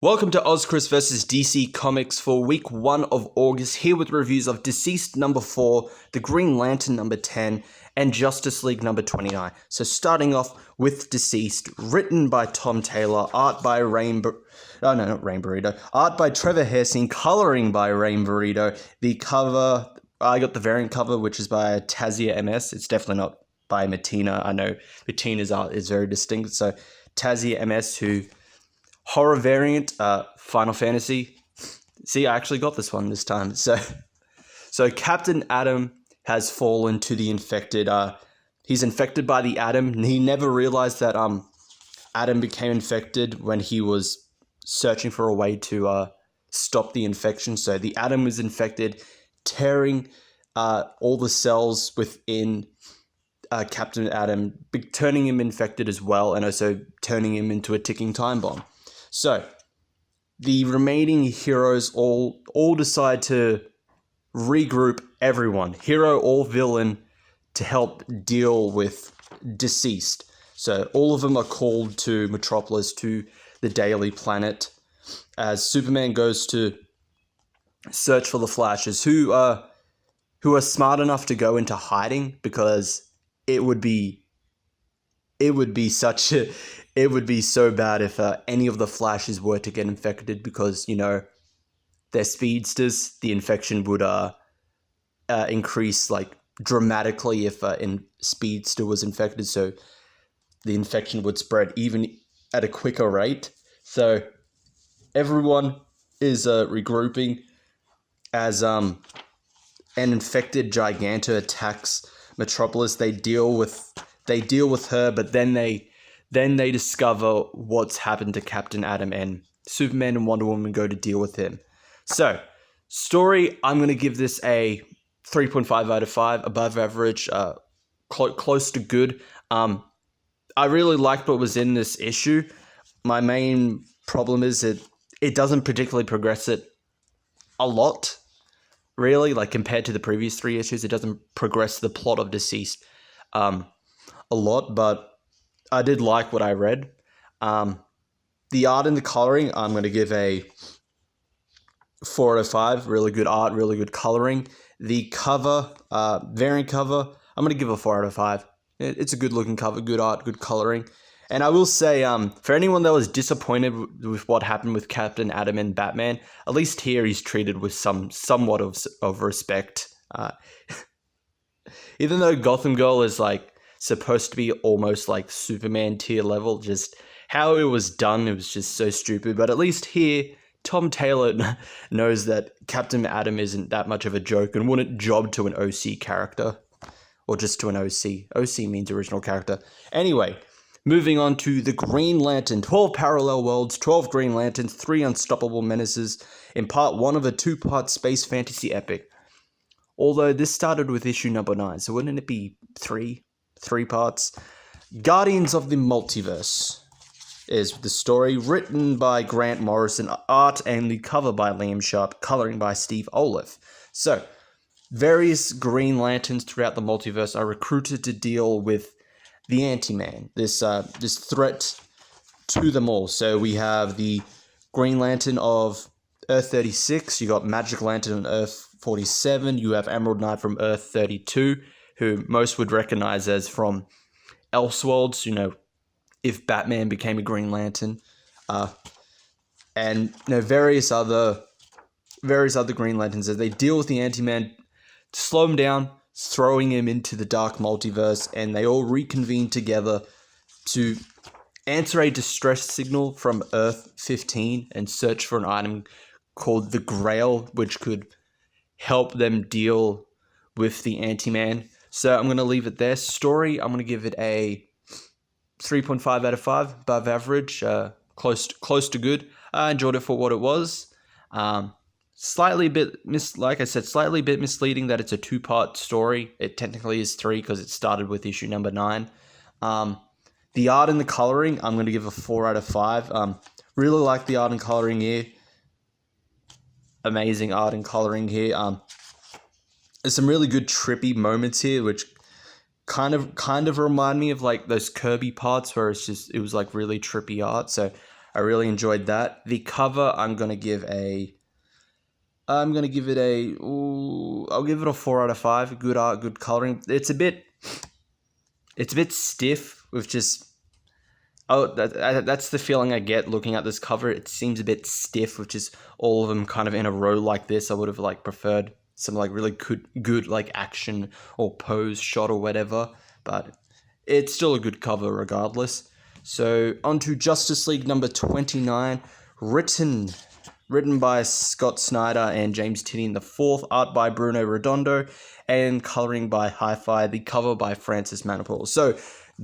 Welcome to OZChris versus DC Comics for week 1 of August, here with reviews of DCEASED number 4, The Green Lantern number 10, and Justice League number 29. So starting off with DCEASED, written by Tom Taylor, art by art by Trevor Hairsine, coloring by Rain Burrito. The cover, I got the variant cover, which is by Tazia MS. It's definitely not by Matina. I know Matina's art is very distinct. So Tazia MS, who... horror variant, Final Fantasy. See, I actually got this one this time. So Captain Atom has fallen to the infected. He's infected by the Atom. He never realized that Atom became infected when he was searching for a way to stop the infection. So the Atom was infected, tearing all the cells within Captain Atom, turning him infected as well, and also turning him into a ticking time bomb. So, the remaining heroes all decide to regroup everyone, hero or villain, to help deal with DCEASED. So, all of them are called to Metropolis, to the Daily Planet, as Superman goes to search for the Flashes, who are smart enough to go into hiding, because it would be so bad if any of the Flashes were to get infected, because, you know, they're speedsters. The infection would increase like dramatically if Speedster was infected, so the infection would spread even at a quicker rate. So everyone is regrouping as an infected Giganta attacks Metropolis. They deal with her, but then they discover what's happened to Captain Atom, and Superman and Wonder Woman go to deal with him. So, story, I'm going to give this a 3.5 out of 5, above average, close to good. I really liked what was in this issue. My main problem is it doesn't particularly progress it a lot, really, like compared to the previous 3 issues. It doesn't progress the plot of DCEASED a lot, but I did like what I read. The art and the coloring, I'm going to give a 4 out of 5. Really good art, really good coloring. The cover, variant cover, I'm going to give a 4 out of 5. It's a good looking cover, good art, good coloring. And I will say, for anyone that was disappointed with what happened with Captain Atom and Batman, at least here he's treated with somewhat of respect. Even though Gotham Girl is like supposed to be almost like Superman tier level, just how it was done, it was just so stupid. But at least here, Tom Taylor knows that Captain Atom isn't that much of a joke and wouldn't job to an OC character, or just to an OC. OC means original character. Anyway, moving on to The Green Lantern. 12 parallel worlds, 12 Green Lanterns, 3 unstoppable menaces in part 1 of a 2-part space fantasy epic. Although this started with issue number 9, so wouldn't it be 3 parts? Guardians of the Multiverse is the story, written by Grant Morrison, art and the cover by Liam Sharp, coloring by Steve Olive. So, various Green Lanterns throughout the multiverse are recruited to deal with the Anti-Man, this threat to them all. So we have the Green Lantern of Earth 36, you got Magic Lantern on Earth 47, you have Emerald Knight from Earth 32, who most would recognize as from Elseworlds, you know, if Batman became a Green Lantern, and you know, various other Green Lanterns as they deal with the Anti-Man to slow him down, throwing him into the dark multiverse, and they all reconvene together to answer a distress signal from Earth 15 and search for an item called the Grail, which could help them deal with the Anti-Man. So I'm going to leave it there. Story, I'm going to give it a 3.5 out of 5, above average, close to good. I enjoyed it for what it was. Slightly a bit misleading that it's a 2-part story. It technically is 3 because it started with issue number 9. The art and the coloring, I'm going to give a 4 out of 5. Really like the art and coloring here. Amazing art and coloring here. There's some really good trippy moments here, which kind of remind me of like those Kirby parts where it was like really trippy art. So I really enjoyed that. The cover, I'll give it a 4 out of 5. Good art, good coloring. It's a bit stiff with just. Oh, that's the feeling I get looking at this cover. It seems a bit stiff, which is all of them kind of in a row like this. I would have like preferred some like really good like action or pose shot or whatever, but it's still a good cover regardless. So on to Justice League number 29, written by Scott Snyder and James Tynion IV, art by Bruno Redondo, and coloring by Hi-Fi. The cover by Francis Manapul. So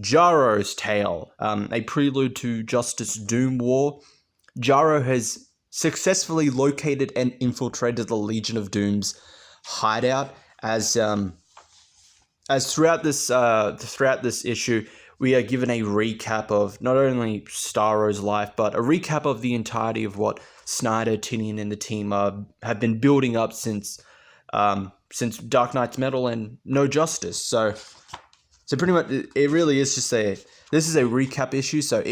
Jarro's tale, a prelude to Justice Doom War. Jarro has successfully located and infiltrated the Legion of Doom's hideout. As throughout this issue, we are given a recap of not only Starro's life, but a recap of the entirety of what Snyder, Tynion, and the team have been building up since Dark Knight's Metal and No Justice. So pretty much, it really is just this is a recap issue. So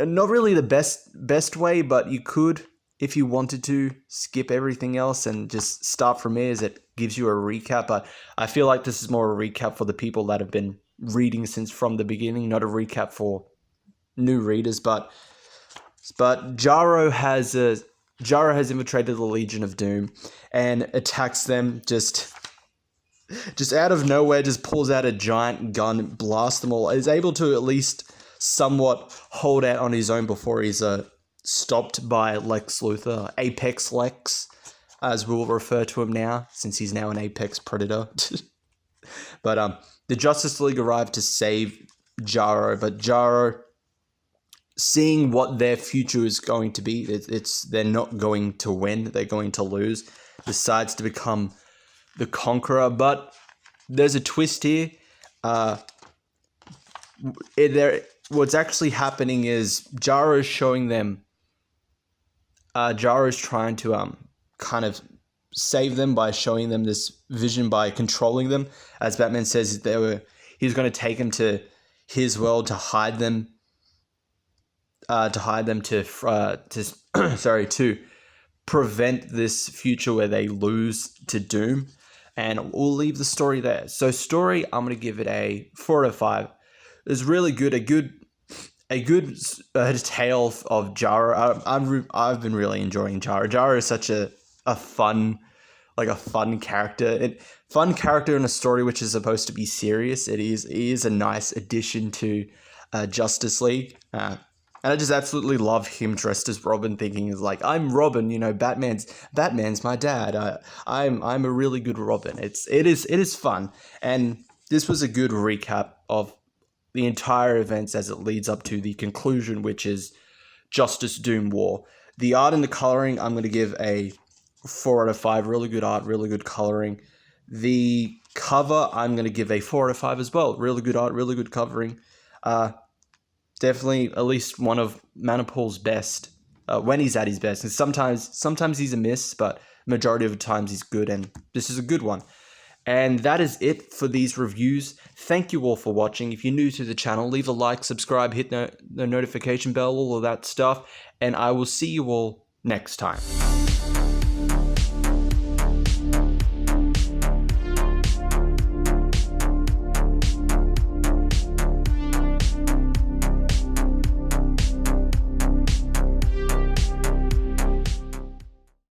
not really the best way, but you could, if you wanted to, skip everything else and just start from here, as it gives you a recap. But I feel like this is more a recap for the people that have been reading since from the beginning, not a recap for new readers. But Jarro has infiltrated the Legion of Doom and attacks them just out of nowhere, just pulls out a giant gun, blasts them all, is able to at least somewhat hold out on his own before he's stopped by Lex Luthor, Apex Lex, as we'll refer to him now, since he's now an Apex Predator. But the Justice League arrived to save Jarro, but Jarro, seeing what their future is going to be, they're not going to win, they're going to lose, decides to become the Conqueror. But there's a twist here. What's actually happening is Jarro's showing them. Jarro's trying to kind of save them by showing them this vision, by controlling them. As Batman says, he was going to take them to his world to hide them. To prevent this future where they lose to Doom. And we'll leave the story there. So story, I'm going to give it a 4 out of 5. It's really good. A good tale of Jarro. I've been really enjoying Jarro. Jarro is such a fun character. Fun character in a story which is supposed to be serious. He is a nice addition to Justice League. And I just absolutely love him dressed as Robin, thinking is like, I'm Robin, Batman's my dad. I'm a really good Robin. It is fun. And this was a good recap of the entire events as it leads up to the conclusion, which is Justice Doom War. The art and the coloring, I'm going to give a 4 out of 5. Really good art, really good coloring. The cover, I'm going to give a 4 out of 5 as well. Really good art, really good covering. Definitely at least one of Manapul's best when he's at his best. And sometimes he's a miss, but majority of the times he's good, and this is a good one. And that is it for these reviews. Thank you all for watching. If you're new to the channel, leave a like, subscribe, hit the notification bell, all of that stuff, and I will see you all next time.